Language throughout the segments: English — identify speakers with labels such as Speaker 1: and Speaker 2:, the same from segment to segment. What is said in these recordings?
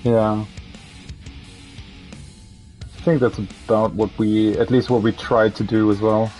Speaker 1: Yeah. I think that's about what we, at least what we tried to do as well.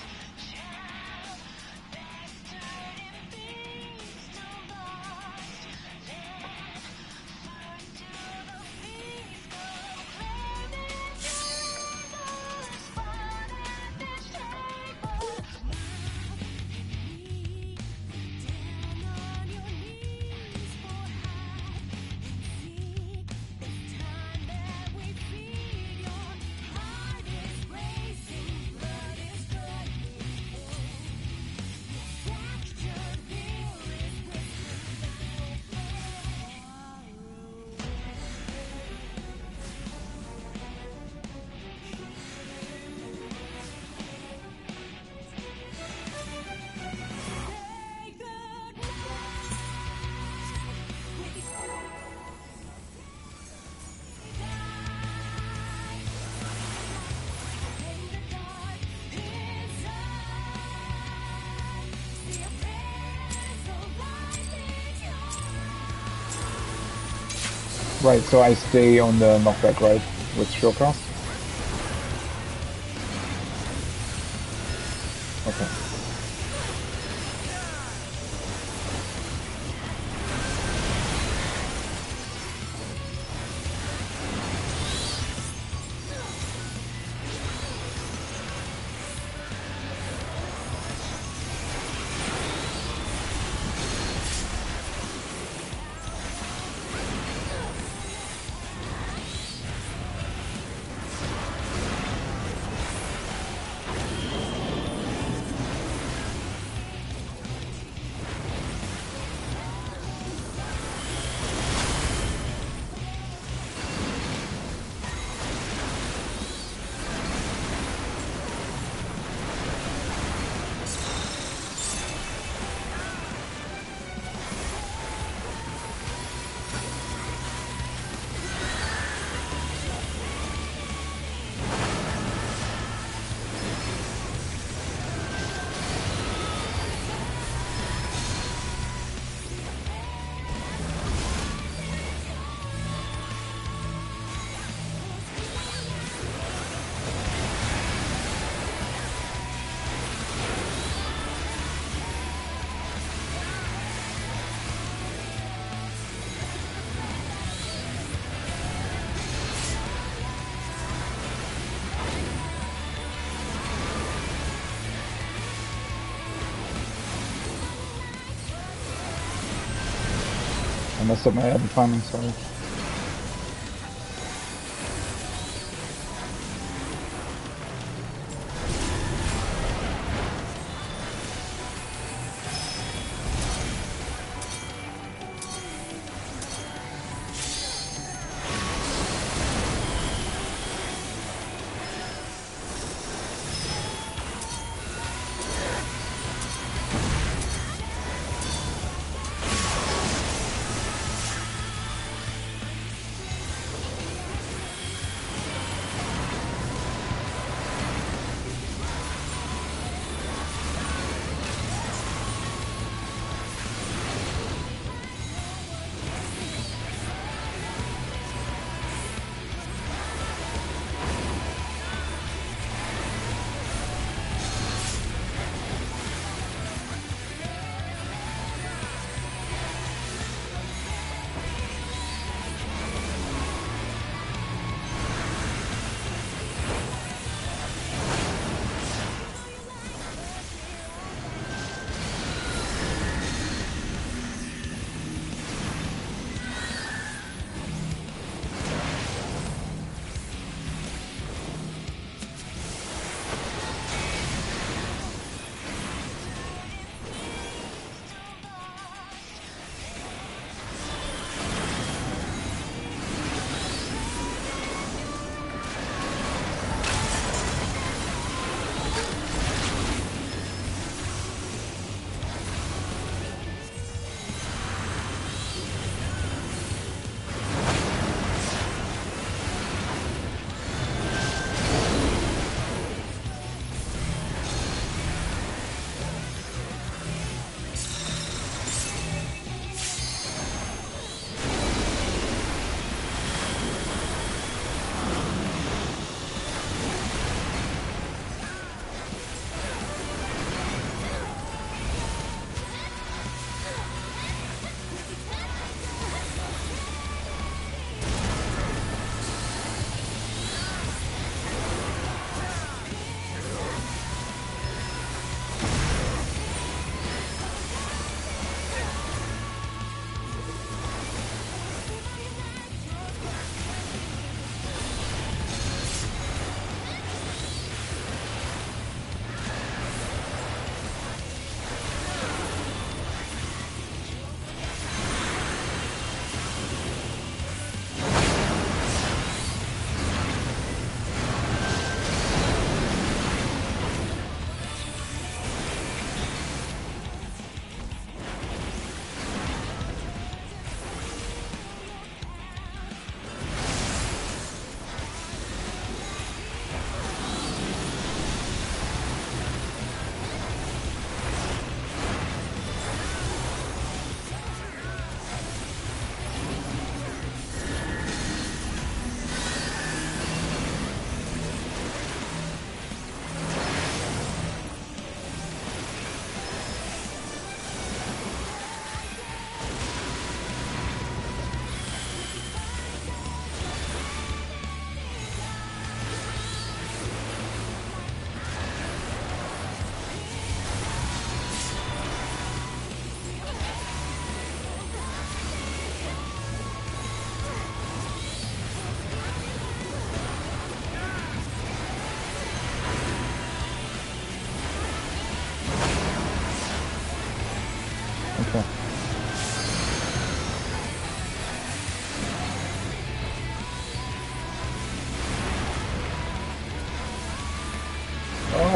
Speaker 1: Right, so I stay on the knockback, right, with Shieldcast? Okay. I messed up my ad timing, sorry.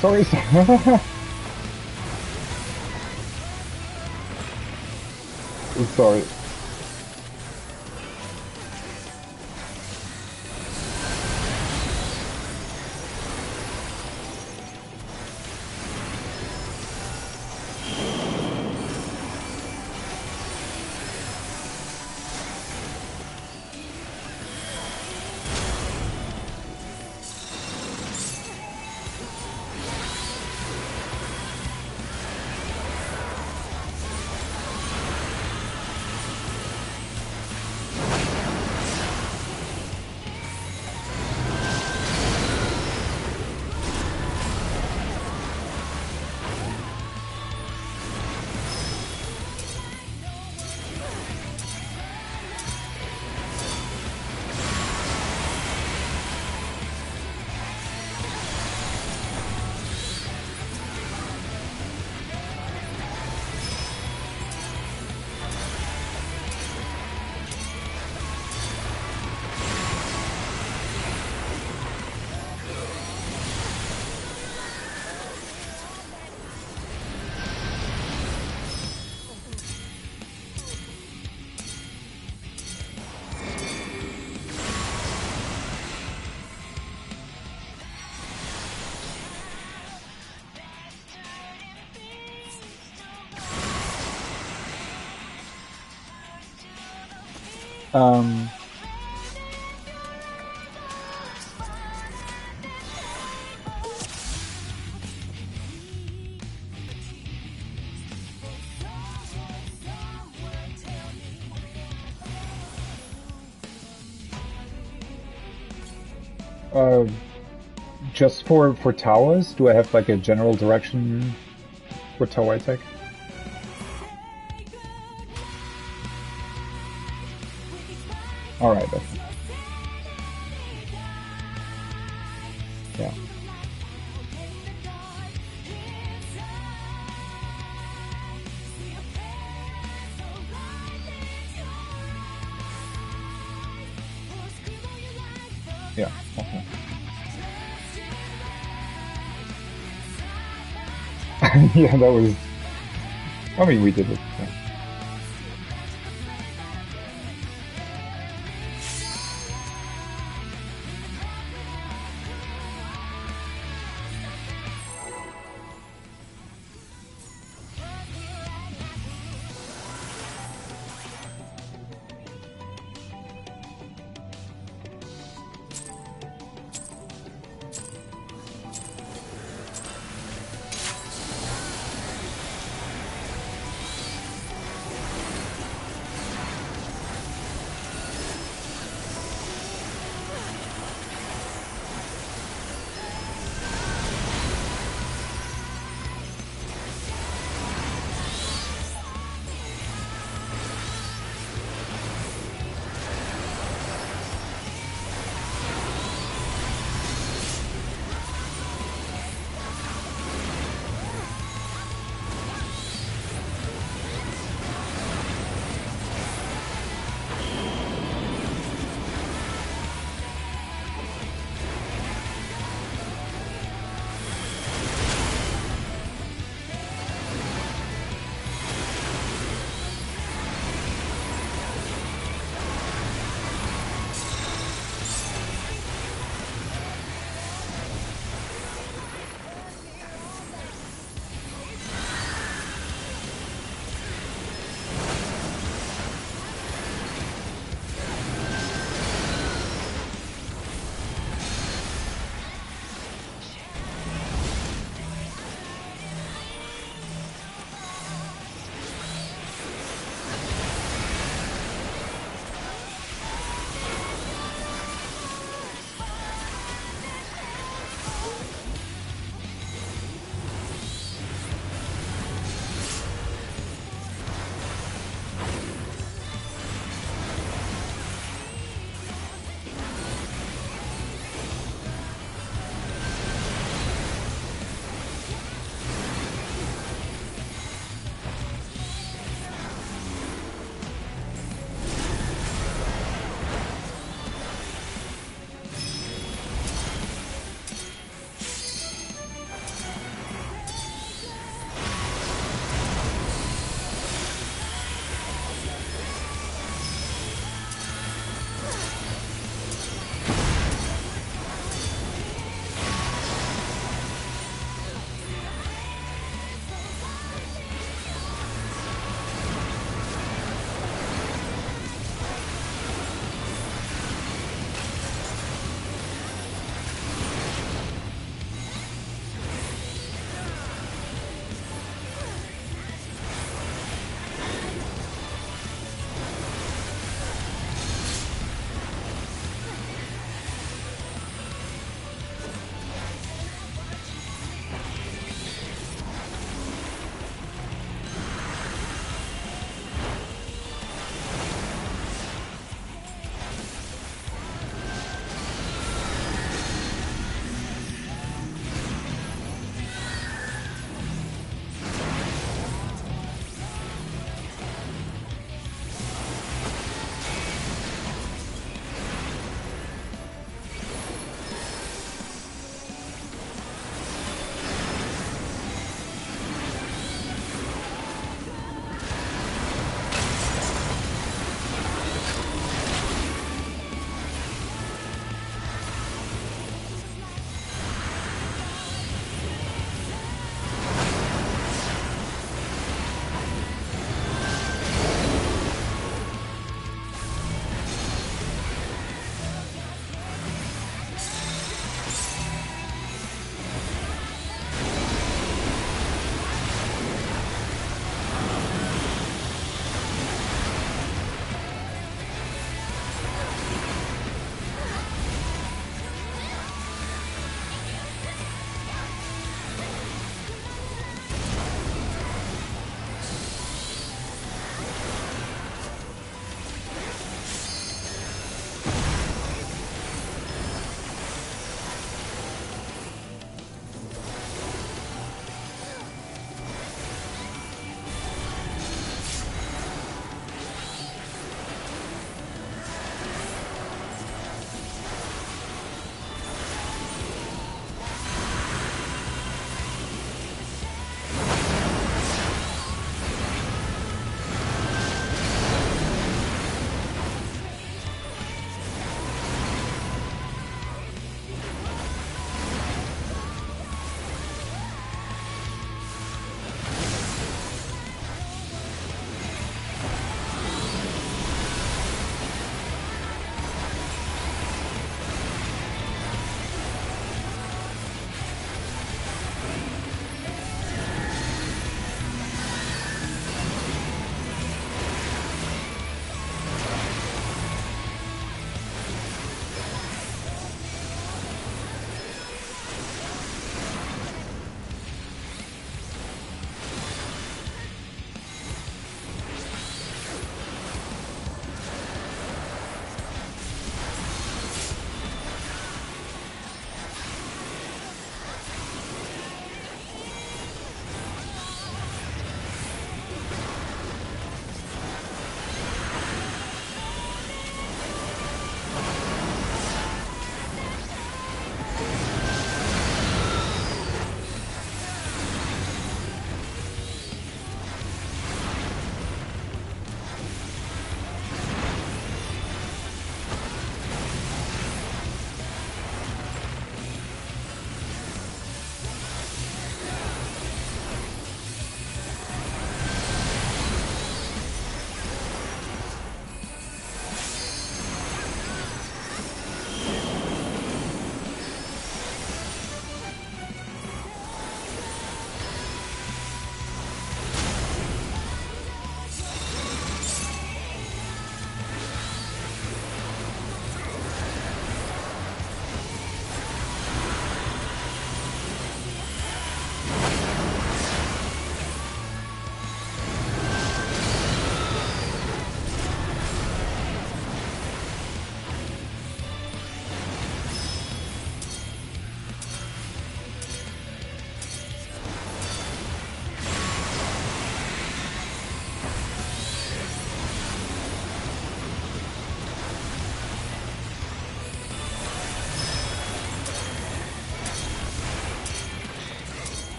Speaker 1: Sorry. Sorry. Um, just for towers, do I have like a general direction for tower attack? All right. Okay. Yeah. Yeah. Okay. Yeah, that was. I mean, we did it. Yeah.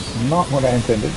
Speaker 1: That's not what I intended.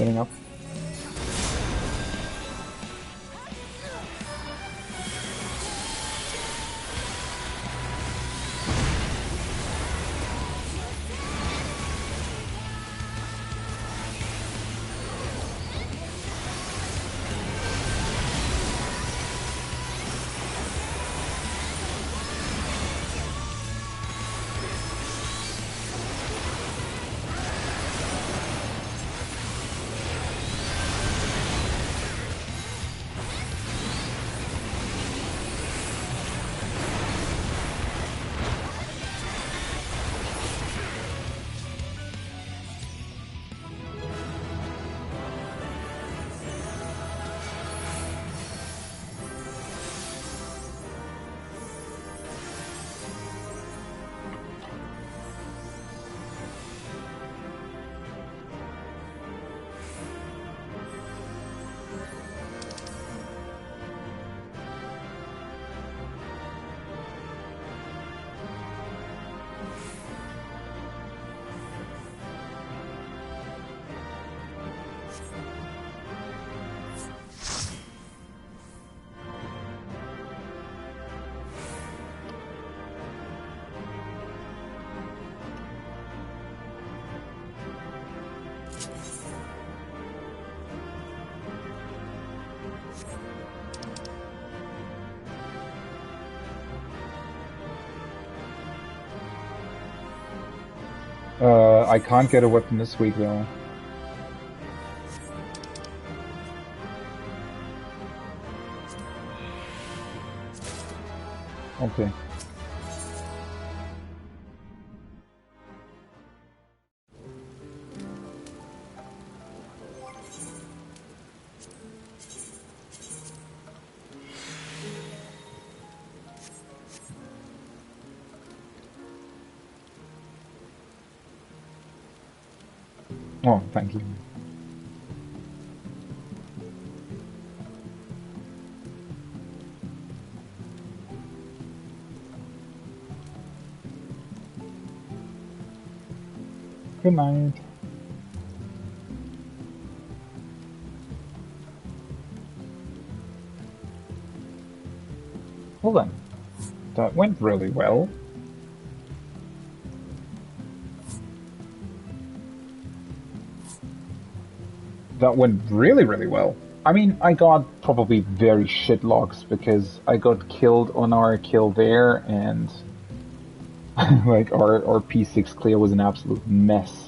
Speaker 1: Getting up. I can't get a weapon this week though. Okay. Oh, thank you. Good night. Well then, that went really well. That went really, really well. I mean, I got probably very shit logs because I got killed on our kill there, and like our P6 clear was an absolute mess.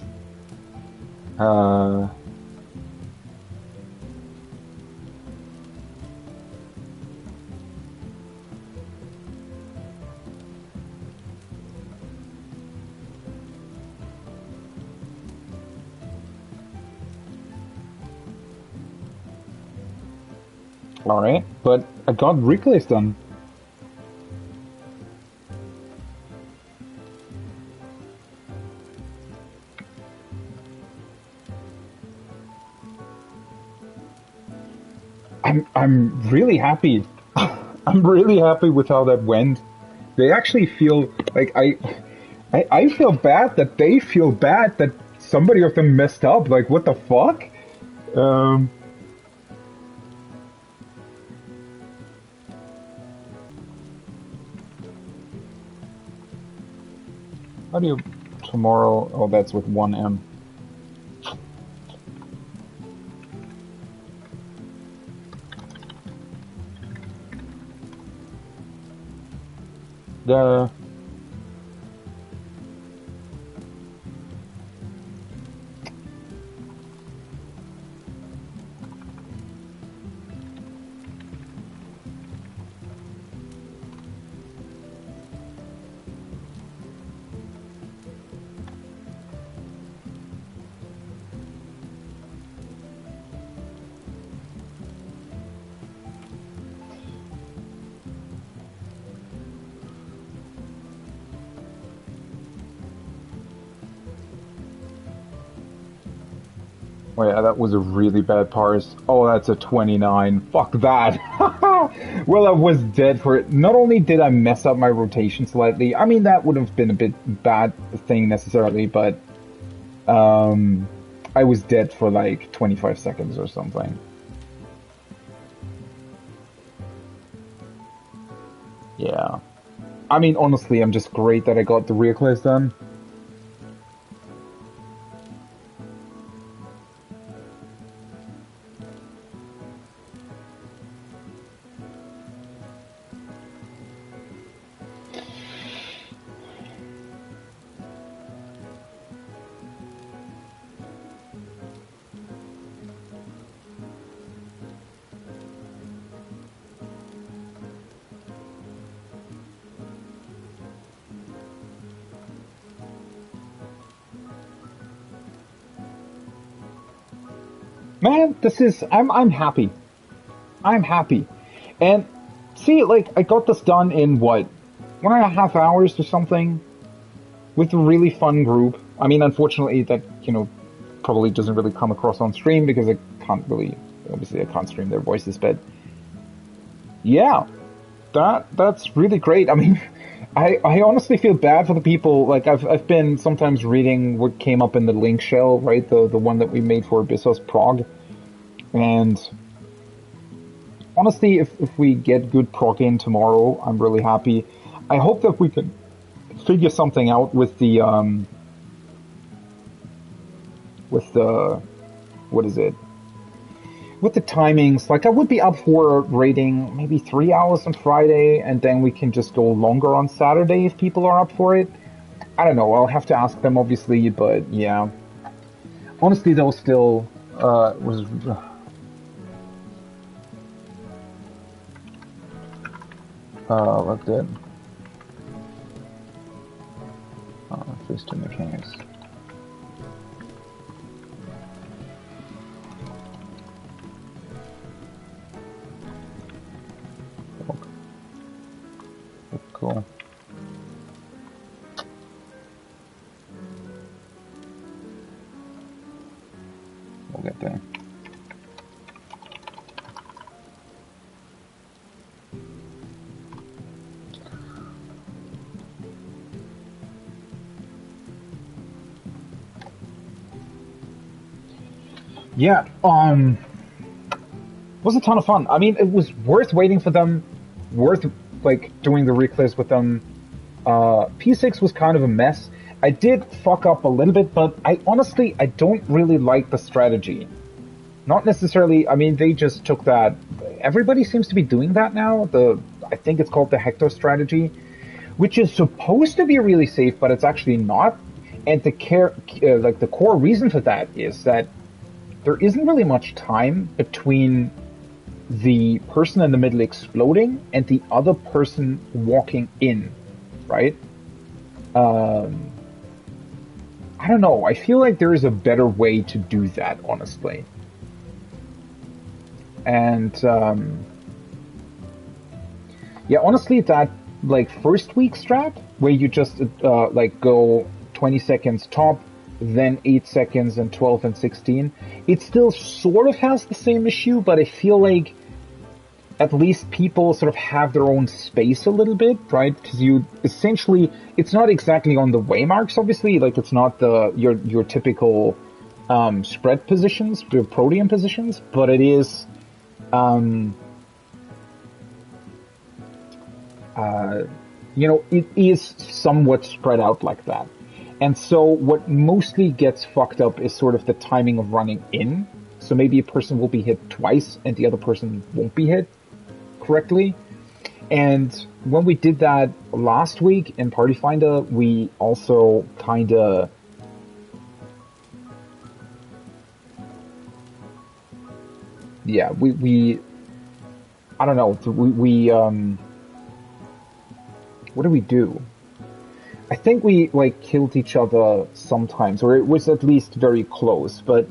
Speaker 1: Alright, but I got Reclears done. I'm really happy. I'm really happy with how that went. They actually feel like I feel bad that they feel bad that somebody of them messed up. Like, what the fuck? How do you tomorrow? Oh, that's with 1M. The Oh yeah, that was a really bad parse. Oh, that's a 29. Fuck that. Well, I was dead for it. Not only did I mess up my rotation slightly, I mean, that would have been a bit bad thing necessarily, but I was dead for like 25 seconds or something. Yeah. I mean, honestly, I'm just great that I got the Reclears done. Man, I'm happy. I'm happy. And see, like, I got this done in what, 1.5 hours or something? With a really fun group. I mean, unfortunately, that, probably doesn't really come across on stream because obviously I can't stream their voices, but yeah, that's really great. I mean, I honestly feel bad for the people. Like, I've been sometimes reading what came up in the link shell, right? The one that we made for Abyssos Prog. And honestly, if we get good prog in tomorrow, I'm really happy. I hope that we can figure something out with the what is it? With the timings. Like, I would be up for raiding maybe 3 hours on Friday, and then we can just go longer on Saturday if people are up for it. I don't know. I'll have to ask them, obviously, but yeah. Honestly, though, still was. Looked at. Phase 2 mechanics. Cool. We'll get there. Yeah, was a ton of fun. I mean, it was worth waiting for them, worth, like, doing the Reclears with them. P6 was kind of a mess. I did fuck up a little bit, but I don't really like the strategy. Not necessarily, I mean, they just took that. Everybody seems to be doing that now. I think it's called the Hector strategy, which is supposed to be really safe, but it's actually not. And the core reason for that is that there isn't really much time between the person in the middle exploding and the other person walking in, right? I don't know. I feel like there is a better way to do that, honestly. And yeah, honestly, that like first week strat where you just like go 20 seconds top, then 8 seconds and 12 and 16, it still sort of has the same issue, but I feel like at least people sort of have their own space a little bit, right? Because you essentially, it's not exactly on the waymarks, obviously, like it's not your typical spread positions, your podium positions, but it is it is somewhat spread out like that. And so what mostly gets fucked up is sort of the timing of running in. So maybe a person will be hit twice and the other person won't be hit correctly. And when we did that last week in Party Finder, we also kinda we I don't know, we what do we do? I think we like killed each other sometimes, or it was at least very close, but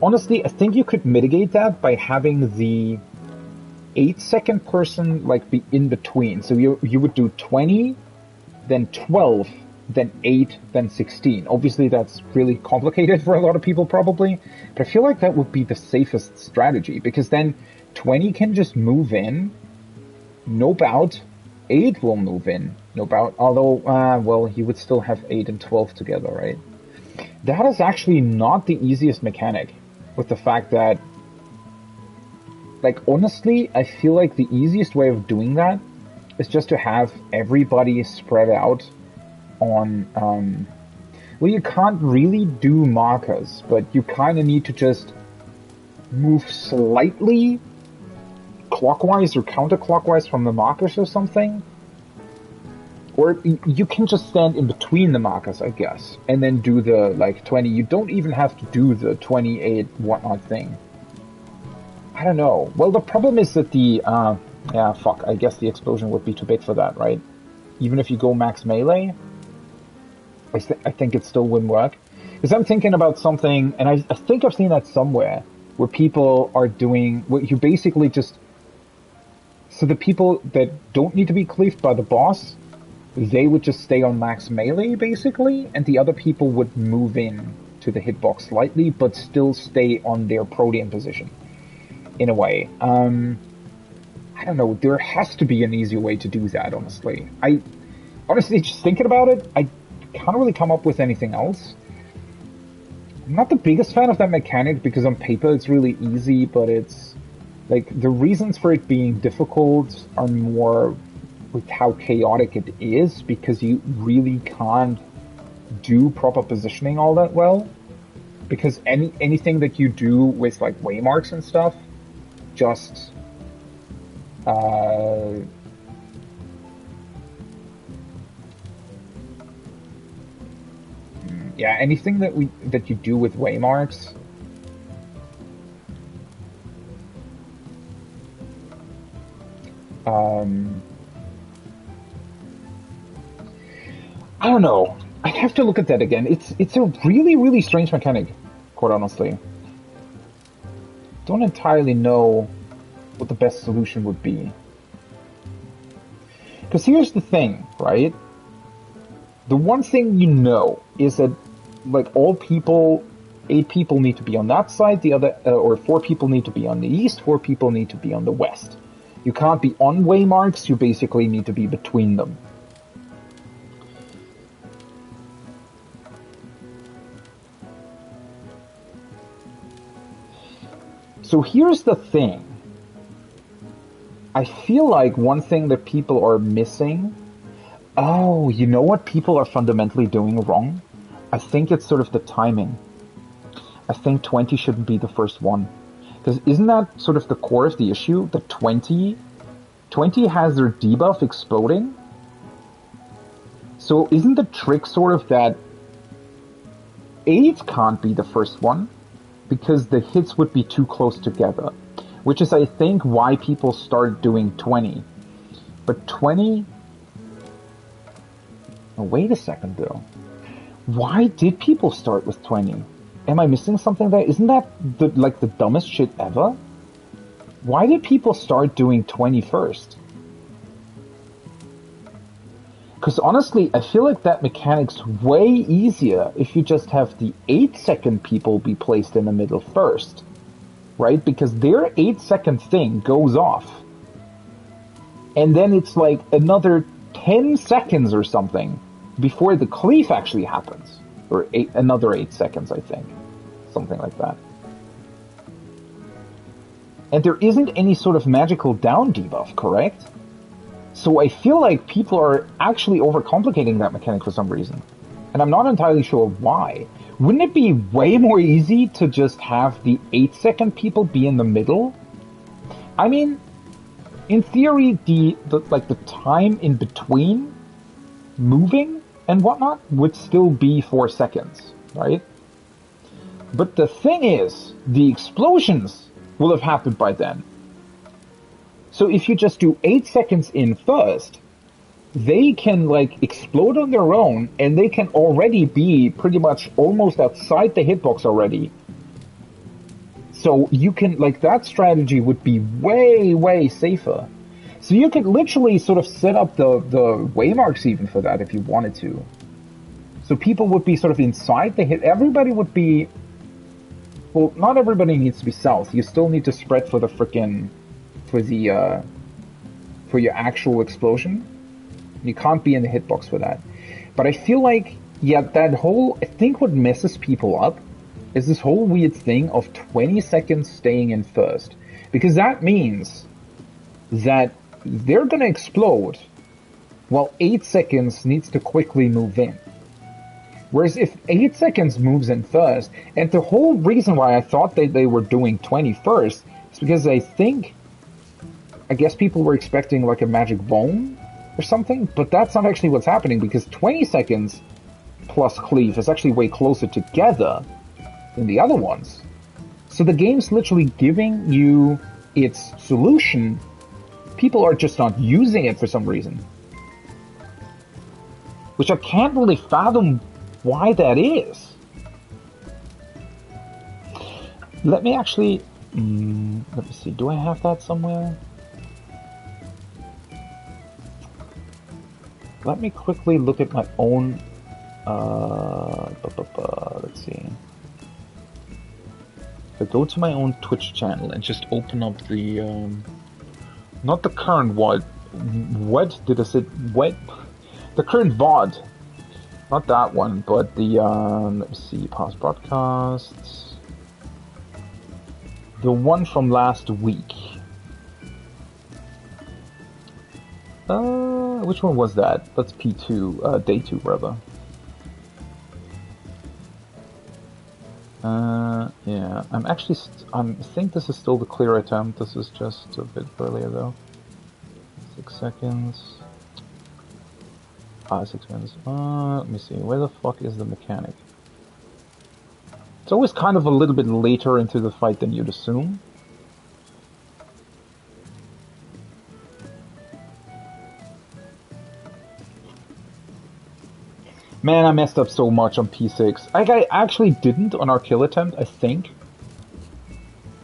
Speaker 1: honestly, I think you could mitigate that by having the 8-second person like be in between. So you would do 20, then 12, then 8, then 16. Obviously that's really complicated for a lot of people probably, but I feel like that would be the safest strategy, because then 20 can just move in, no bout, 8 will move in, no bout, although, well, you would still have 8 and 12 together, right? that is actually not the easiest mechanic, with the fact that, like, honestly, I feel like the easiest way of doing that is just to have everybody spread out on, well, you can't really do markers, but you kind of need to just move slightly clockwise or counterclockwise from the markers or something. Or you can just stand in between the markers, I guess, and then do the, like, 20. You don't even have to do the 28 whatnot thing. I don't know. Well, the problem is that the, yeah, fuck, I guess the explosion would be too big for that, right? Even if you go max melee, I think it still wouldn't work. Because I'm thinking about something, and I think I've seen that somewhere, where people are doing, where you basically just, so the people that don't need to be cleaved by the boss, they would just stay on max melee, basically, and the other people would move in to the hitbox slightly, but still stay on their Protean position, in a way. I don't know, there has to be an easier way to do that, honestly. Honestly, just thinking about it, I can't really come up with anything else. I'm not the biggest fan of that mechanic, because on paper it's really easy, but it's, like, the reasons for it being difficult are more with how chaotic it is, because you really can't do proper positioning all that well. Because anything that you do with, like, waymarks and stuff, just, yeah, anything that you do with waymarks, I don't know. I'd have to look at that again. It's a really, really strange mechanic, quite honestly. Don't entirely know what the best solution would be. Because here's the thing, right? The one thing you know is that, like, all people, 8 people need to be on that side, the other, or 4 people need to be on the east, 4 people need to be on the west. You can't be on waymarks, you basically need to be between them. So here's the thing. I feel like one thing that people are missing... Oh, you know what people are fundamentally doing wrong? I think it's sort of the timing. I think 20 shouldn't be the first one. Because isn't that sort of the core of the issue? The 20 has their debuff exploding? So isn't the trick sort of that 8 can't be the first one? Because the hits would be too close together. Which is, I think, why people start doing 20. But 20... Oh, wait a second, though. Why did people start with 20? Am I missing something there? Isn't that, the dumbest shit ever? Why did people start doing 20 first? Because honestly, I feel like that mechanic's way easier if you just have the 8-second people be placed in the middle first. Right? Because their 8-second thing goes off. And then it's like another 10 seconds or something before the cleave actually happens. Or another 8 seconds, I think. Something like that. And there isn't any sort of magical down debuff, correct? So I feel like people are actually overcomplicating that mechanic for some reason. And I'm not entirely sure why. Wouldn't it be way more easy to just have the 8-second people be in the middle? I mean, in theory, the time in between moving and whatnot would still be 4 seconds, right? But the thing is, the explosions will have happened by then. So if you just do 8 seconds in first, they can, like, explode on their own, and they can already be pretty much almost outside the hitbox already. So you can, like, that strategy would be way, way safer. So you could literally sort of set up the waymarks even for that if you wanted to. So people would be sort of inside the hit. Everybody would be... Well, not everybody needs to be south. You still need to spread for the frickin'... For your actual explosion. You can't be in the hitbox for that. But I feel like Yeah, that whole, I think what messes people up is this whole weird thing of 20 seconds staying in first. Because that means that they're gonna explode while 8 seconds needs to quickly move in. Whereas if 8 seconds moves in first, and the whole reason why I thought that they were doing 20 first is because I guess people were expecting like a magic bone or something, but that's not actually what's happening because 20 seconds plus cleave is actually way closer together than the other ones. So the game's literally giving you its solution. People are just not using it for some reason. Which I can't really fathom why that is. Let me actually... let me see, do I have that somewhere? Let me quickly look at my own... let's see. If I go to my own Twitch channel and just open up the... not the current what did I say? The current VOD. Not that one, but the, let me see, past broadcasts. The one from last week. Which one was that? That's P2, day 2, rather. Yeah, I'm actually, I think this is still the clear attempt. This is just a bit earlier, though. 6 seconds. 6 minutes. Let me see. Where the fuck is the mechanic? It's always kind of a little bit later into the fight than you'd assume. Man, I messed up so much on P6. I actually didn't on our kill attempt, I think.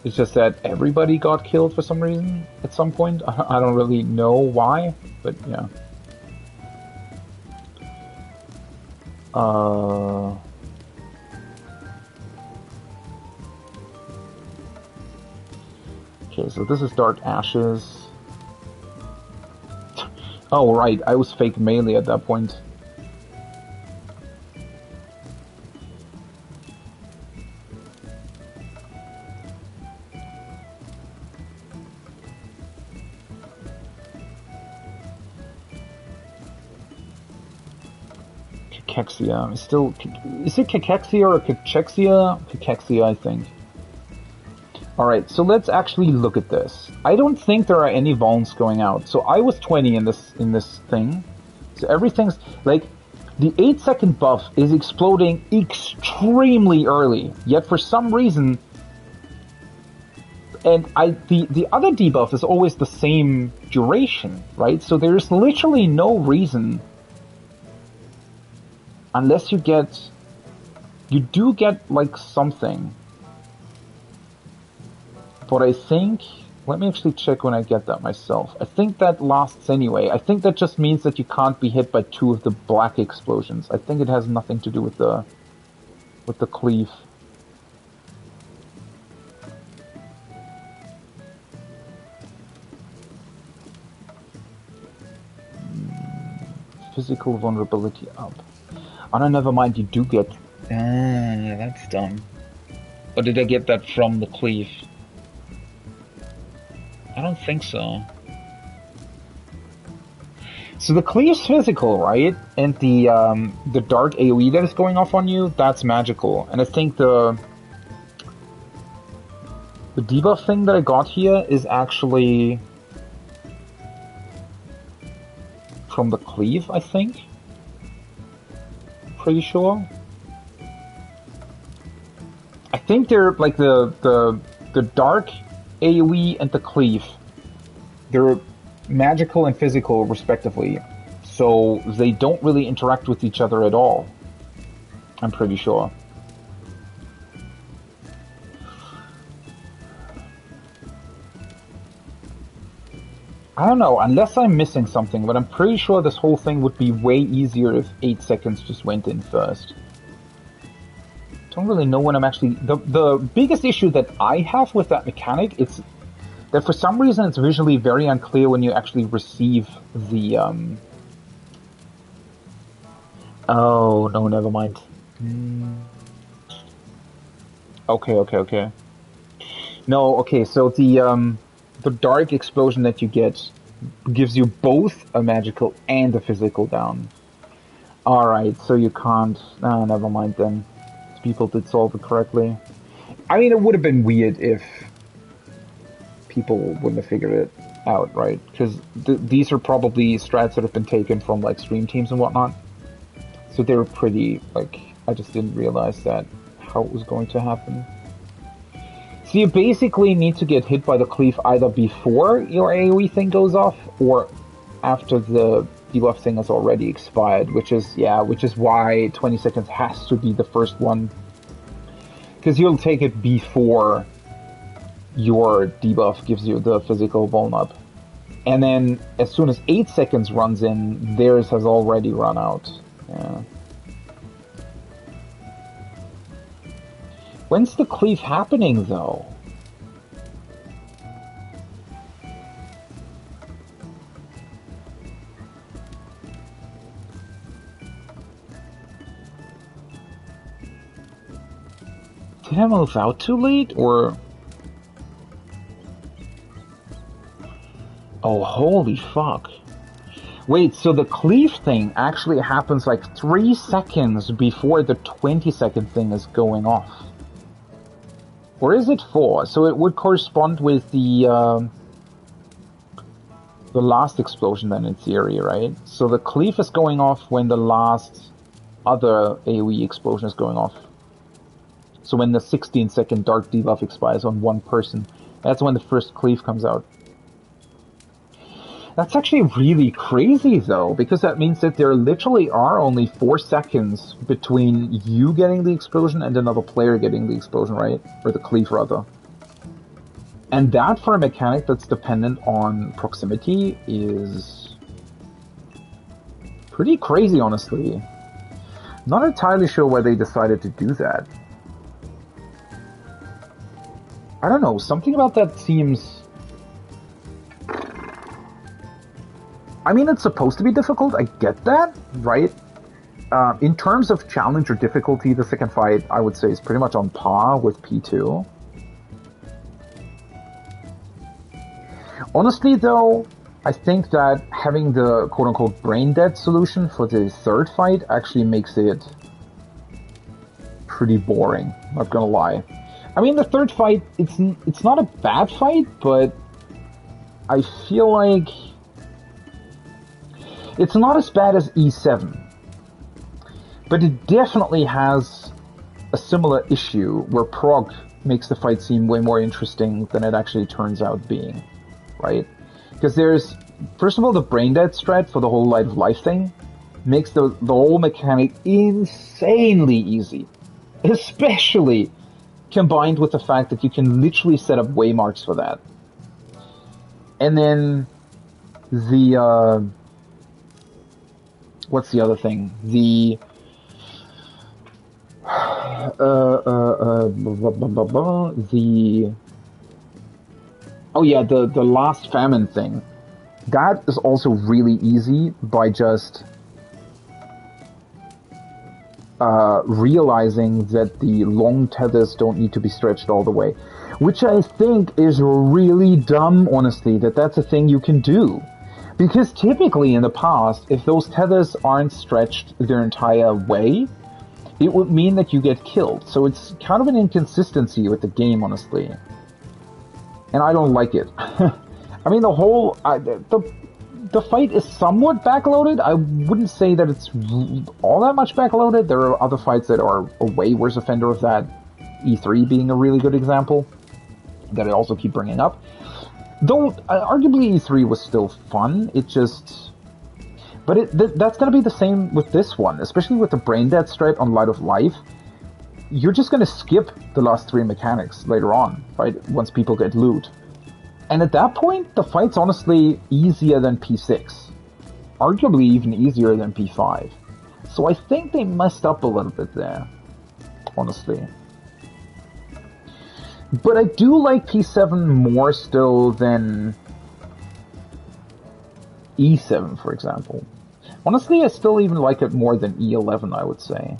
Speaker 1: It's just that everybody got killed for some reason at some point. I don't really know why, but yeah. Okay, so this is Dark Ashes. Oh, right, I was fake melee at that point. Cachexia. Still, is it Cachexia or Cachexia? Cachexia, I think. Alright, so let's actually look at this. I don't think there are any vulns going out. So I was 20 in this thing. So everything's like the 8-second buff is exploding extremely early. Yet for some reason, and the other debuff is always the same duration, right? So there's literally no reason, unless you do get like something. But I think, let me actually check when I get that myself. I think that lasts anyway. I think that just means that you can't be hit by 2 of the black explosions. I think it has nothing to do with the cleave. Physical vulnerability up. Oh no, never mind, you do get... that's dumb. Or did I get that from the cleave? I don't think so. So the cleave's physical, right? And the dark AoE that is going off on you, that's magical. And I think the debuff thing that I got here is actually from the cleave, I think. Pretty sure. I think they're like the dark AoE and the cleave. They're magical and physical respectively. So they don't really interact with each other at all. I'm pretty sure. I don't know, unless I'm missing something, but I'm pretty sure this whole thing would be way easier if 8 seconds just went in first. Don't really know when I'm actually... The biggest issue that I have with that mechanic is that for some reason it's visually very unclear when you actually receive the Oh, no, never mind. Mm. Okay, okay, okay. No, okay, so the dark explosion that you get gives you both a magical and a physical down. Alright, so you can't... Ah, never mind then. People did solve it correctly. I mean, it would have been weird if people wouldn't have figured it out, right? Because these are probably strats that have been taken from, like, stream teams and whatnot. So they were pretty, like... I just didn't realize that, how it was going to happen. So you basically need to get hit by the cleave either before your AoE thing goes off, or after the debuff thing has already expired, which is why 20 seconds has to be the first one. Because you'll take it before your debuff gives you the physical vuln-up. And then, as soon as 8 seconds runs in, theirs has already run out. Yeah. When's the cleave happening, though? Did I move out too late, or... Oh, holy fuck. Wait, so the cleave thing actually happens like 3 seconds before the 20-second thing is going off. Or is it 4? So it would correspond with the last explosion then, in theory, right? So the cleave is going off when the last other AoE explosion is going off. So when the 16-second dark debuff expires on one person, that's when the first cleave comes out. That's actually really crazy, though, because that means that there literally are only 4 seconds between you getting the explosion and another player getting the explosion, right? Or the cleave, rather. And that, for a mechanic that's dependent on proximity, is pretty crazy, honestly. Not entirely sure why they decided to do that. I don't know, something about that seems... I mean, it's supposed to be difficult, I get that, right? In terms of challenge or difficulty, the second fight, I would say, is pretty much on par with P2. Honestly, though, I think that having the quote-unquote brain-dead solution for the third fight actually makes it pretty boring, not gonna lie. I mean, the third fight, it's not a bad fight, but I feel like it's not as bad as E7, but it definitely has a similar issue where prog makes the fight seem way more interesting than it actually turns out being, right? Because there's, first of all, the brain dead strat for the whole light of life thing makes the whole mechanic insanely easy, especially combined with the fact that you can literally set up waymarks for that. And then the what's the other thing? The the last famine thing. That is also really easy by just realizing that the long tethers don't need to be stretched all the way. Which I think is really dumb, honestly, that's a thing you can do. Because typically in the past, if those tethers aren't stretched their entire way, it would mean that you get killed. So it's kind of an inconsistency with the game, honestly. And I don't like it. I mean, the whole... the fight is somewhat backloaded. I wouldn't say that it's all that much backloaded. There are other fights that are a way worse offender of that. E3 being a really good example that I also keep bringing up. Though, arguably E3 was still fun, it just... But that's gonna be the same with this one, especially with the brain dead strat on Light of Life. You're just gonna skip the last 3 mechanics later on, right? Once people get loot. And at that point, the fight's honestly easier than P6. Arguably even easier than P5. So I think they messed up a little bit there, honestly. But I do like P7 more still than E7, for example. Honestly, I still even like it more than E11, I would say.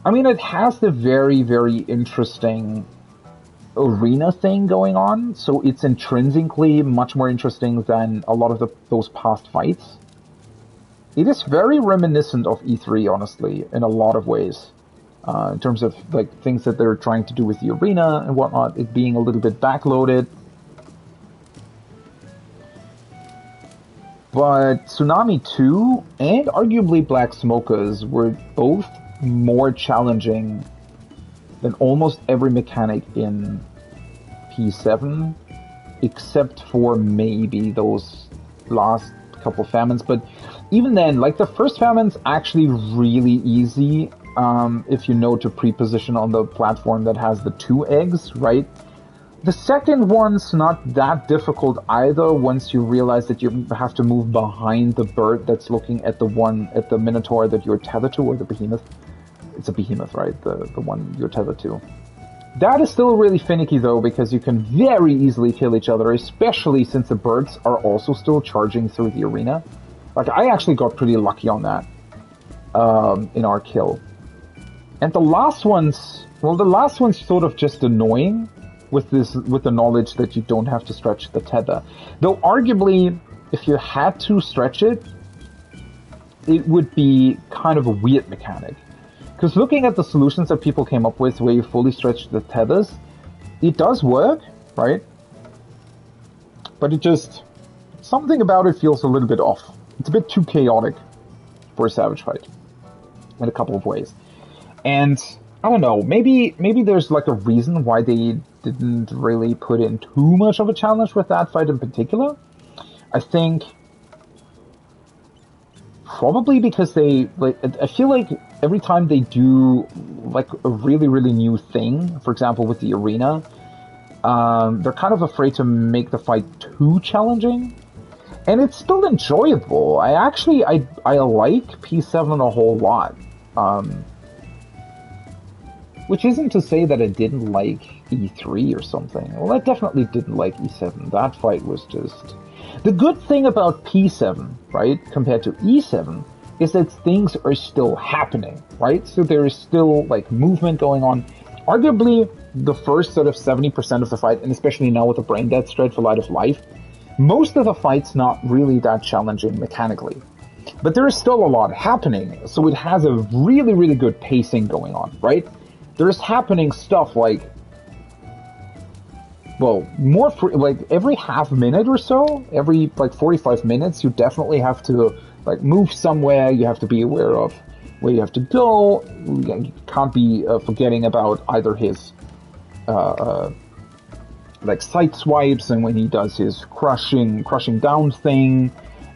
Speaker 1: I mean, it has the very, very interesting arena thing going on, so it's intrinsically much more interesting than a lot of those past fights. It is very reminiscent of E3, honestly, in a lot of ways. In terms of like things that they're trying to do with the arena and whatnot, it being a little bit backloaded. But Tsunami 2 and arguably Black Smokas were both more challenging than almost every mechanic in P7, except for maybe those last couple famines. But even then, like the first famine's actually really easy if you know to pre-position on the platform that has the 2 eggs, right? The second one's not that difficult either once you realize that you have to move behind the bird that's looking at the Minotaur that you're tethered to, or the behemoth. It's a behemoth, right? The one you're tethered to. That is still really finicky though, because you can very easily kill each other, especially since the birds are also still charging through the arena. Like, I actually got pretty lucky on that in our kill. And the last one's sort of just annoying with the knowledge that you don't have to stretch the tether. Though arguably, if you had to stretch it, it would be kind of a weird mechanic. Because looking at the solutions that people came up with where you fully stretch the tethers, it does work, right? But something about it feels a little bit off. It's a bit too chaotic for a Savage fight in a couple of ways. And I don't know, maybe there's like a reason why they didn't really put in too much of a challenge with that fight in particular. I think probably because I feel like every time they do like a really, really new thing, for example with the arena, they're kind of afraid to make the fight too challenging. And it's still enjoyable. I like P7 a whole lot. Which isn't to say that I didn't like E3 or something. Well, I definitely didn't like E7. That fight was just... The good thing about P7, right, compared to E7, is that things are still happening, right? So there is still, like, movement going on. Arguably, the first sort of 70% of the fight, and especially now with the Brain Dead Straight for Light of Life, most of the fight's not really that challenging mechanically. But there is still a lot happening, so it has a really, really good pacing going on, right? There's happening stuff like, well, like every half minute or so, every like 45 minutes, you definitely have to like move somewhere. You have to be aware of where you have to go. You can't be forgetting about either his like side swipes and when he does his crushing down thing,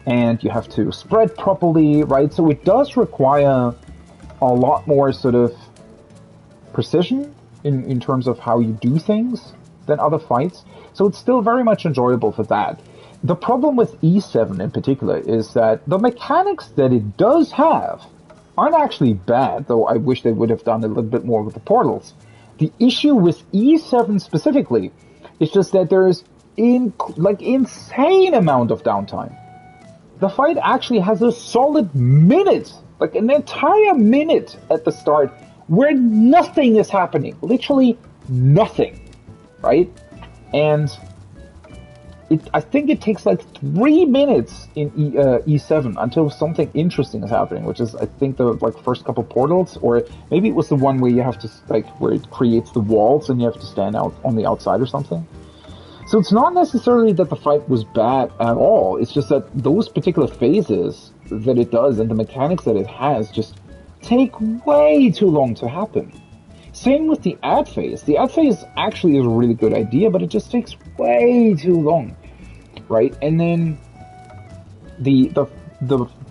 Speaker 1: and you have to spread properly, right? So it does require a lot more sort of precision in terms of how you do things than other fights. So it's still very much enjoyable for that. The problem with E7 in particular is that the mechanics that it does have aren't actually bad, though I wish they would have done a little bit more with the portals. The issue with E7 specifically is just that there's insane amount of downtime. The fight actually has a solid minute, like an entire minute at the start, where nothing is happening. Literally nothing, right? And I think it takes like 3 minutes in E7 until something interesting is happening, which is, I think, the like first couple portals, or maybe it was the one where you have to, like, where it creates the walls and you have to stand out on the outside or something. So it's not necessarily that the fight was bad at all. It's just that those particular phases that it does and the mechanics that it has just take way too long to happen. Same with the ad phase. The ad phase actually is a really good idea, but it just takes way too long, right? And then the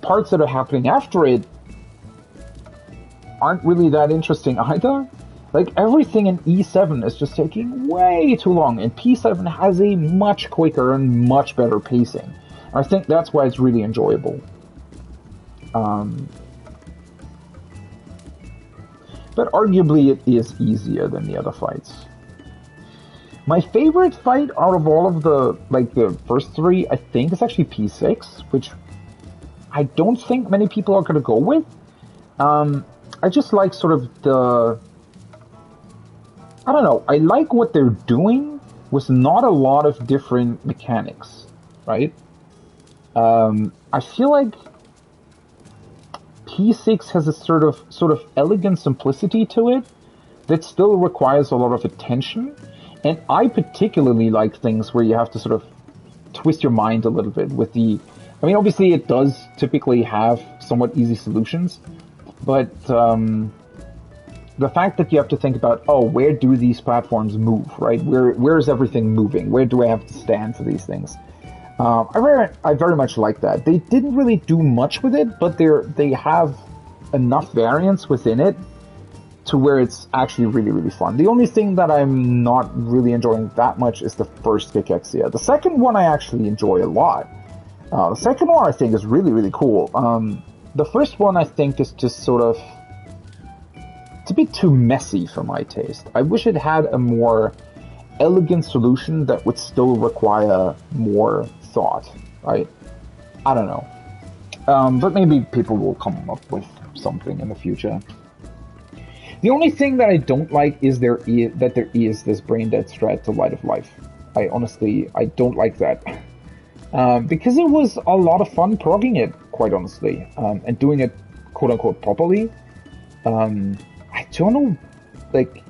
Speaker 1: parts that are happening after it aren't really that interesting either. Like, everything in E7 is just taking way too long, and P7 has a much quicker and much better pacing. And I think that's why it's really enjoyable. But arguably it is easier than the other fights. My favorite fight out of all of the first three, I think, is actually P6, which I don't think many people are going to go with. I just like sort of the... I don't know, I like what they're doing with not a lot of different mechanics, right? I feel like P6 has a sort of elegant simplicity to it that still requires a lot of attention. And I particularly like things where you have to sort of twist your mind a little bit with the... I mean, obviously it does typically have somewhat easy solutions, but the fact that you have to think about, oh, where do these platforms move, right? Where is everything moving? Where do I have to stand for these things? I very much like that. They didn't really do much with it, but they have enough variance within it to where it's actually really, really fun. The only thing that I'm not really enjoying that much is the first Cachexia. The second one I actually enjoy a lot. The second one I think is really, really cool. The first one I think is just sort of... It's a bit too messy for my taste. I wish it had a more elegant solution that would still require more thought, right? I don't know. But maybe people will come up with something in the future. The only thing that I don't like is there is this brain dead strat to Light of Life. I don't like that. Because it was a lot of fun progging it, quite honestly, and doing it quote-unquote properly. I don't know, like,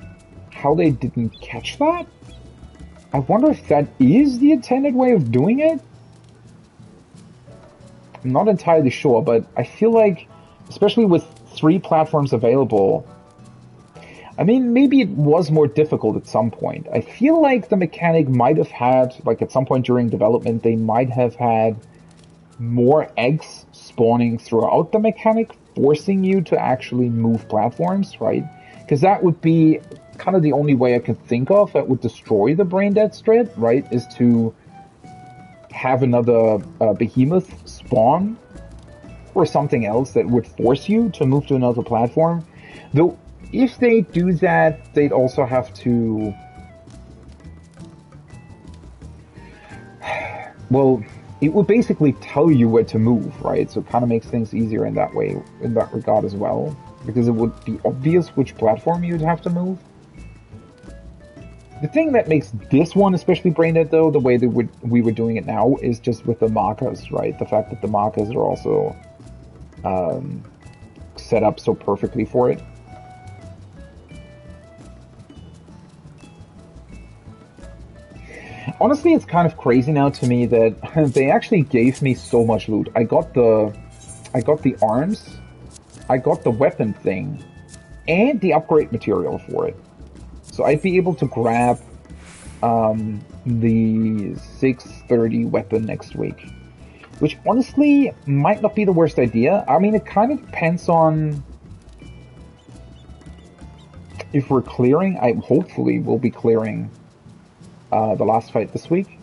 Speaker 1: how they didn't catch that? I wonder if that is the intended way of doing it? I'm not entirely sure, but I feel like, especially with 3 platforms available, I mean, maybe it was more difficult at some point. I feel like the mechanic might have had, like at some point during development, they might have had more eggs spawning throughout the mechanic, forcing you to actually move platforms, right? Because that would be kind of the only way I could think of that would destroy the brain dead strat, right? Is to have another behemoth spawn or something else that would force you to move to another platform. Though, if they do that, they'd also have to... Well, it would basically tell you where to move, right? So it kind of makes things easier in that way, in that regard as well. Because it would be obvious which platform you'd have to move. The thing that makes this one especially brain dead, though, the way that we were doing it now, is just with the markers, right? The fact that the markers are also set up so perfectly for it. Honestly, it's kind of crazy now to me that they actually gave me so much loot. I got the arms, I got the weapon thing, and the upgrade material for it. So I'd be able to grab the 630 weapon next week. Which honestly might not be the worst idea. I mean, it kind of depends on if we're clearing. I hopefully will be clearing the last fight this week.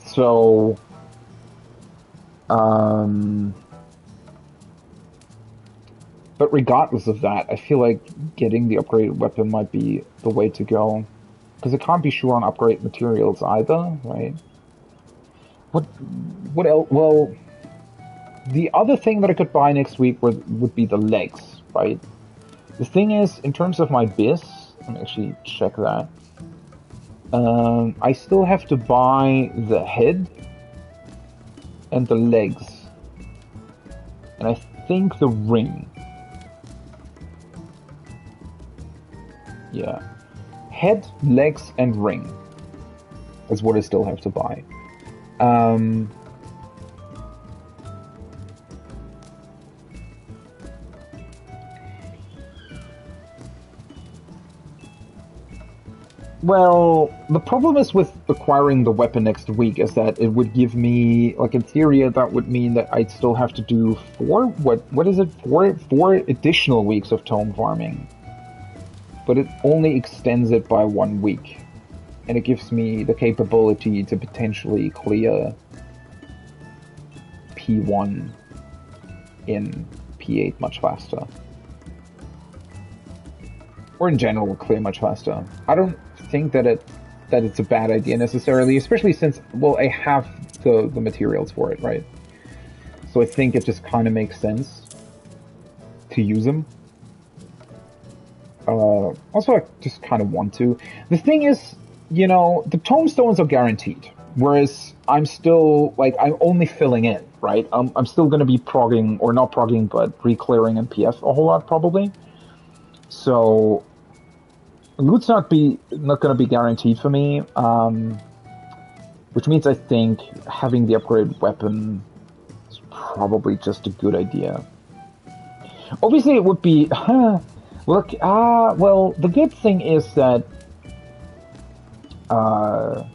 Speaker 1: So, but regardless of that, I feel like getting the upgraded weapon might be the way to go. Because I can't be sure on upgrade materials either, right? What else? Well, the other thing that I could buy next week would be the legs, right? The thing is, in terms of my bis, let me actually check that. I still have to buy the head and the legs. And I think the ring. Yeah. Head, legs, and ring is what I still have to buy. Well, the problem is with acquiring the weapon next week is that it would give me, like in theory, that would mean that I'd still have to do what is it, four additional weeks of tome farming. But it only extends it by 1 week. And it gives me the capability to potentially clear P1 in P8 much faster. Or in general, clear much faster. I don't think that it's a bad idea necessarily, especially since, well, I have the materials for it, right? So I think it just kind of makes sense to use them. Also, I just kind of want to. The thing is, you know, the tomestones are guaranteed, whereas I'm still, like, I'm only filling in, right? I'm still going to be progging, or not progging, but reclearing and PF a whole lot, probably. So, loot's not going to be guaranteed for me, which means I think having the upgraded weapon is probably just a good idea. Obviously, it would be... Look, well, the good thing is that, well,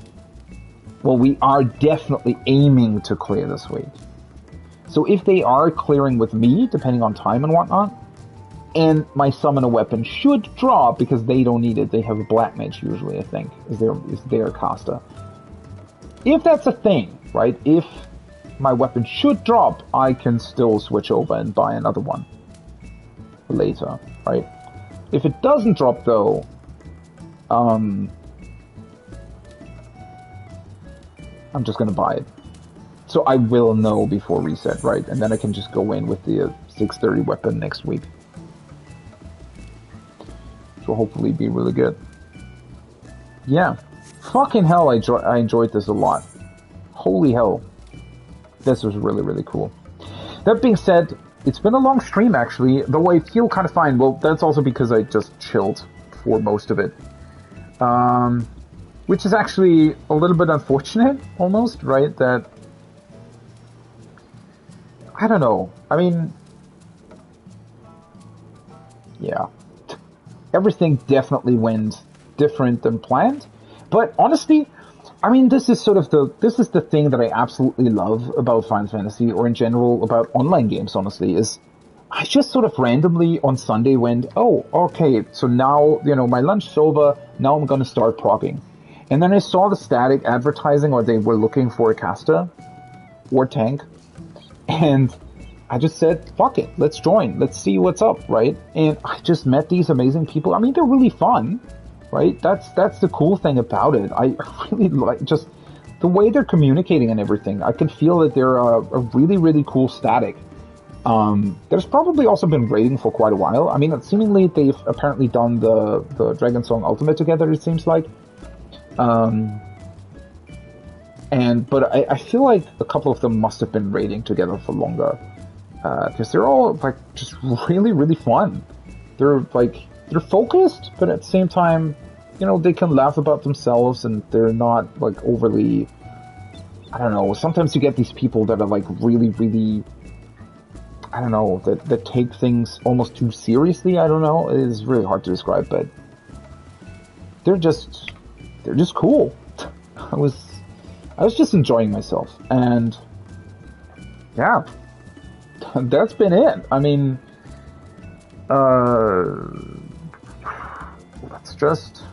Speaker 1: we are definitely aiming to clear this week. So if they are clearing with me, depending on time and whatnot, and my summoner weapon should drop, because they don't need it, they have a black mage usually, I think, is their caster. If that's a thing, right, if my weapon should drop, I can still switch over and buy another one later, right? If it doesn't drop, though, I'm just gonna buy it. So I will know before reset, right? And then I can just go in with the 630 weapon next week. Which will hopefully be really good. Yeah. Fucking hell, I enjoyed this a lot. Holy hell. This was really, really cool. That being said, it's been a long stream, actually, though I feel kind of fine. Well, that's also because I just chilled for most of it. Which is actually a little bit unfortunate, almost, right? That... I don't know. I mean... Yeah. Everything definitely went different than planned. But honestly, I mean, this is the thing that I absolutely love about Final Fantasy, or in general about online games, honestly, is I just sort of randomly on Sunday went, oh, okay, so now, you know, my lunch's over, now I'm gonna start progging. And then I saw the static advertising, or they were looking for a caster, or tank, and I just said, fuck it, let's join, let's see what's up, right? And I just met these amazing people. I mean, they're really fun. Right? That's the cool thing about it. I really like just the way they're communicating and everything. I can feel that they're a really, really cool static. There's probably also been raiding for quite a while. I mean, seemingly they've apparently done the Dragon Song Ultimate together, it seems like. But I feel like a couple of them must have been raiding together for longer. Because they're all, like, just really, really fun. They're focused, but at the same time, you know, they can laugh about themselves, and they're not, like, overly... I don't know, sometimes you get these people that are, like, really, really... I don't know, that take things almost too seriously, I don't know, it is really hard to describe, but... They're just cool. I was just enjoying myself, and... Yeah. That's been it. I mean... Let's just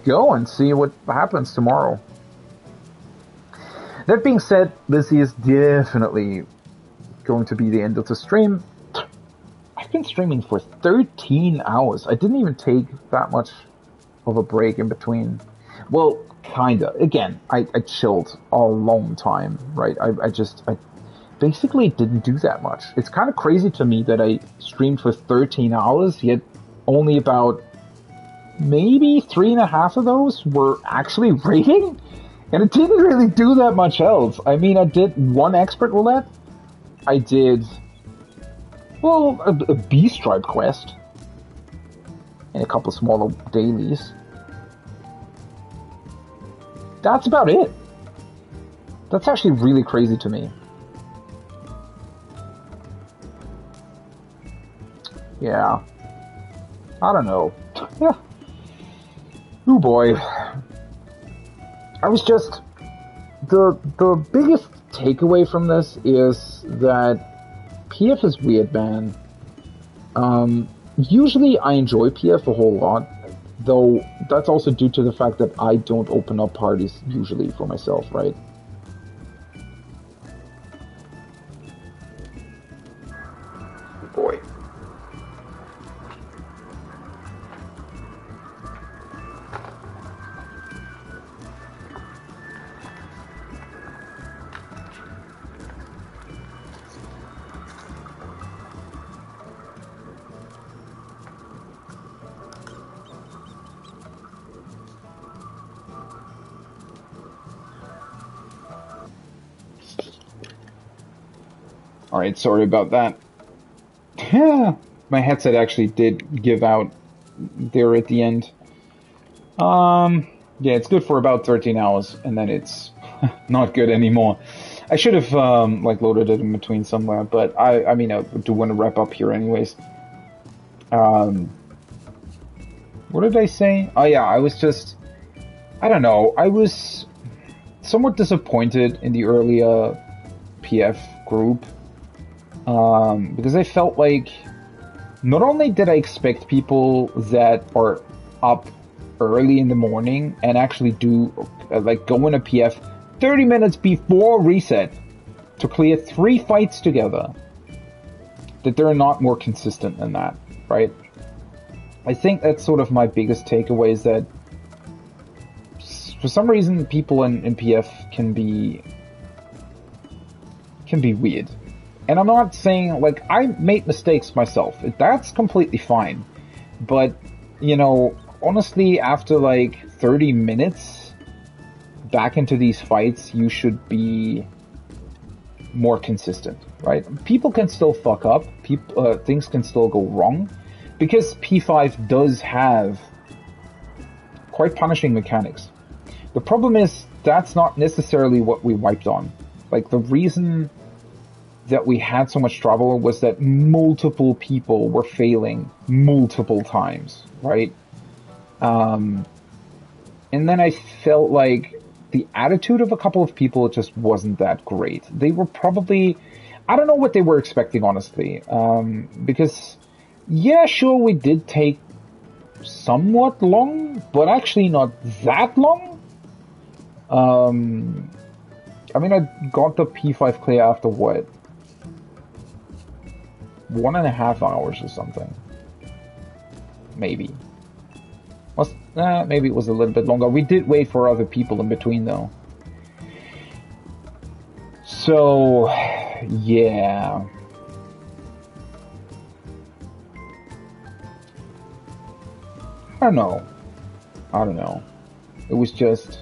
Speaker 1: go and see what happens tomorrow. That being said, this is definitely going to be the end of the stream. I've been streaming for 13 hours. I didn't even take that much of a break in between. Well, kinda. Again, I chilled a long time, right? I basically didn't do that much. It's kind of crazy to me that I streamed for 13 hours, yet only about maybe 3.5 of those were actually raiding, and it didn't really do that much else. I mean, I did one expert roulette, I did, well, a B-stripe quest, and a couple smaller dailies. That's about it. That's actually really crazy to me. Yeah. I don't know. Yeah. Oh boy. I was just... The biggest takeaway from this is that PF is weird, man. Usually I enjoy PF a whole lot, though that's also due to the fact that I don't open up parties usually for myself, right? Boy. Alright, sorry about that. Yeah, my headset actually did give out there at the end. Yeah, it's good for about 13 hours, and then it's not good anymore. I should have, like, loaded it in between somewhere, but I mean, I do want to wrap up here anyways. What did I say? Oh yeah, I don't know, I was somewhat disappointed in the earlier PF group, because I felt like not only did I expect people that are up early in the morning and actually do, like, go in a PF 30 minutes before reset to clear 3 fights together, that they're not more consistent than that, right? I think that's sort of my biggest takeaway, is that for some reason people in PF can be weird. And I'm not saying, like, I made mistakes myself. That's completely fine. But, you know, honestly, after like 30 minutes back into these fights, you should be more consistent, right? People can still fuck up. Things can still go wrong. Because P5 does have quite punishing mechanics. The problem is, that's not necessarily what we wiped on. Like, the reason that we had so much trouble was that multiple people were failing multiple times, right? And then I felt like the attitude of a couple of people just wasn't that great. They were probably, I don't know what they were expecting, honestly. Because, yeah, sure, we did take somewhat long, but actually not that long. I mean, I got the P5 clear after what? 1.5 hours or something. Maybe. Maybe it was a little bit longer. We did wait for other people in between, though. So, yeah. I don't know. It was just...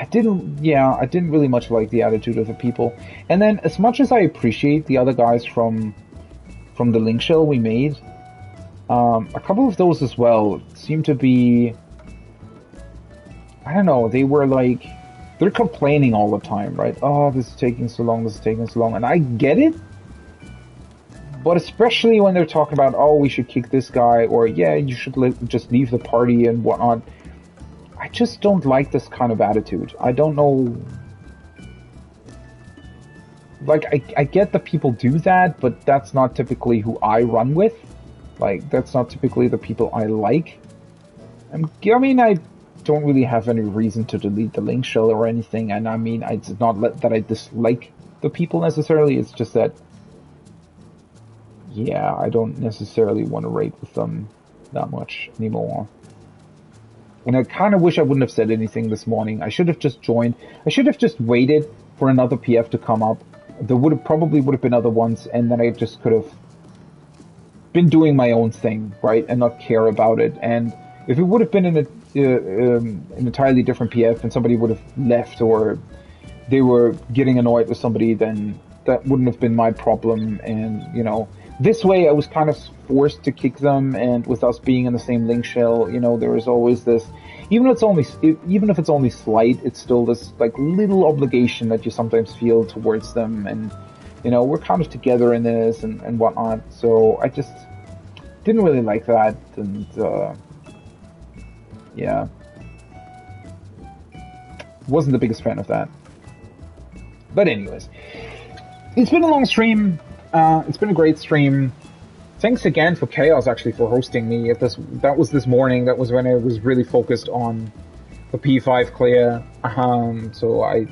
Speaker 1: I didn't really much like the attitude of the people. And then, as much as I appreciate the other guys from the link shell we made, a couple of those as well seem to be... I don't know, they're complaining all the time, right? Oh, this is taking so long, and I get it, but especially when they're talking about, oh, we should kick this guy, or yeah, you should just leave the party and whatnot. I just don't like this kind of attitude. I don't know... Like, I get that people do that, but that's not typically who I run with. Like, that's not typically the people I like. I mean, I don't really have any reason to delete the link shell or anything, and I mean, it's not that I dislike the people necessarily, it's just that, yeah, I don't necessarily want to raid with them that much anymore. And I kind of wish I wouldn't have said anything this morning. I should have just joined. I should have just waited for another PF to come up. There probably would have been other ones, and then I just could have been doing my own thing, right, and not care about it. And if it would have been an entirely different PF and somebody would have left, or they were getting annoyed with somebody, then that wouldn't have been my problem. And, you know, this way I was kind of forced to kick them, and with us being in the same link shell, you know, there is always this, even if it's only slight, it's still this, like, little obligation that you sometimes feel towards them, and, you know, we're kind of together in this and whatnot. So I just didn't really like that, and yeah, wasn't the biggest fan of that. But anyways, it's been a long stream. It's been a great stream. Thanks again for Chaos, actually, for hosting me. That was this morning. That was when I was really focused on the P5 clear. So I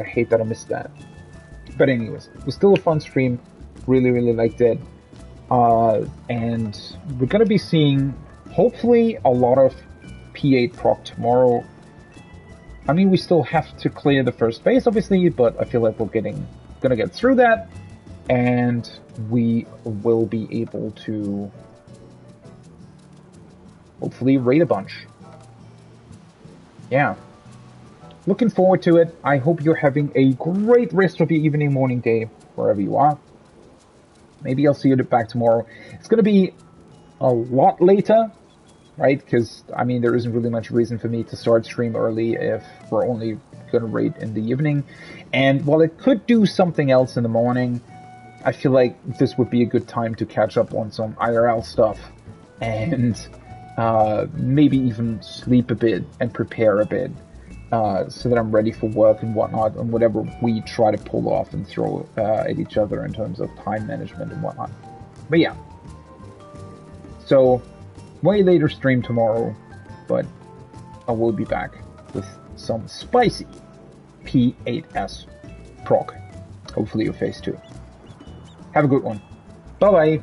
Speaker 1: hate that I missed that. But anyways, it was still a fun stream. Really, really liked it. And we're going to be seeing, hopefully, a lot of P8 proc tomorrow. I mean, we still have to clear the first phase, obviously, but I feel like we're going to get through that. And we will be able to hopefully raid a bunch. Yeah. looking forward to it. I hope you're having a great rest of your evening, morning, day, wherever you are. Maybe I'll see you back tomorrow. It's going to be a lot later, right? Because, I mean, there isn't really much reason for me to start stream early if we're only going to raid in the evening. And while it could do something else in the morning, I feel like this would be a good time to catch up on some IRL stuff and maybe even sleep a bit and prepare a bit so that I'm ready for work and whatnot and whatever we try to pull off and throw at each other in terms of time management and whatnot. But yeah. So, way later stream tomorrow, but I will be back with some spicy P8S proc. Hopefully your face too. Have a good one. Bye-bye.